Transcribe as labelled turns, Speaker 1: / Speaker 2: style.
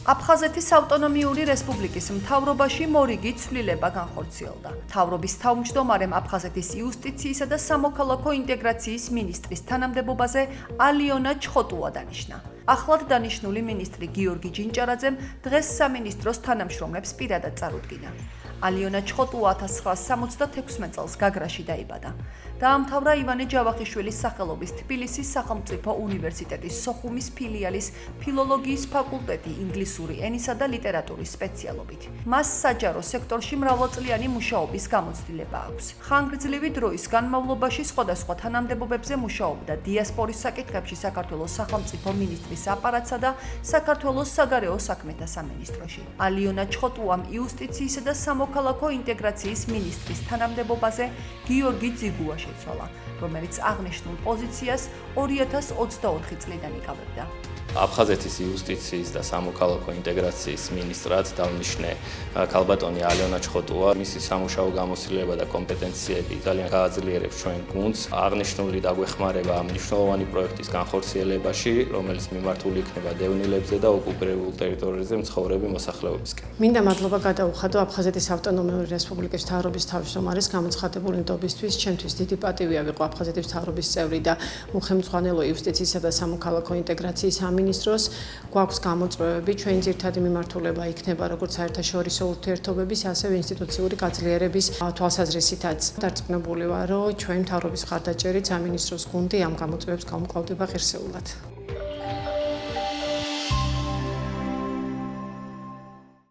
Speaker 1: აფხაზეთის ავტონომიური რესპუბლიკის მთავრობაში მორიგი ცვლილება განხორციელდა. მთავრობის თავმჯდომარემ აფხაზეთის იუსტიციისა და სამოქალაქო ინტეგრაციის მინისტრის თანამდებობაზე ალიონა ჩხოტუა დანიშნა. ახლად დანიშნული მინისტრი გიორგი ჯინჭარაძემ დღეს სამინისტროს თანამშრომლებს პირადად წარუდგინა. ალიონა ჩხოტუა 1976 წელს გაგრაში დაიბადა. დაამთავრა ივანე ჯავახიშვილის სახელობის თბილისის სახელმწიფო უნივერსიტეტის სოხუმის ფილიალის ფილოლოგიის ფაკულტეტი ინგლისური ენისა და ლიტერატურის სპეციალობით. მას საჯარო სექტორში მრავალწლიანი მუშაობის გამოცდილება აქვს. ხანგრძლივი დროის განმავლობაში სხვადასხვა თანამდებობებზე მუშაობდა დიასპორის საკითხებში საქართველოს სახელმწიფო მინისტრის აპარატსა და საქართველოს საგარეო საქმეთა სამინისტროში. ალიონა ჩხოტუამ იუსტიციისა და სამოქალაქო ინტეგრაციის მინისტრის თანამდებობაზე გიორგი ძიგუა შეცვალა, რომელიც აღნიშნულ პოზიციას 2024 წლიდან იკავებდა.
Speaker 2: აფხაზეთის იუსტიციის და სამოქალაქო ინტეგრაციის მინისტრად დავნიშნე ქალბატონი ალიონა ჩხოტუა. მისი სამუშაო გამოცდილება და კომპეტენციები ძალიან გააძლიერებს ჩვენ გუნდს. აღნიშნული დაგვეხმარება მნიშვნელოვანი პროექტის განხორციელებაში, რომელიც მიმართული იქნება დევნილებზე და ოკუპირებულ ტერიტორიებზე მცხოვრები მოსახლეობისკენ.
Speaker 3: მინდა მადლობა გადაუხადო აფხაზეთის ავტონომიური რესპუბლიკის მთავრობის თავმჯდომარის გამოცხადებული ნდობისთვის. ჩემთვის დიდი პატივია ვიყო აფხაზეთის მთავრობის წევრი და უხელმძღვანელო იუსტიციისა და სამოქალაქო ინტეგრაციის სამინისტროს. გვაქვს გამოწვევები, ჩვენი ძირითადი მიმართულება იქნება როგორც საერთაშორისო ურთიერთობების, ასევე ინსტიტუციური გაძლიერების თვალსაზრისითაც. დარწმუნებული ვარ, რომ ჩვენი მთავრობის მხარდაჭერით სამინისტროს გუნდი ამ გამოწვევებს გამკლავდება ღირსეულად.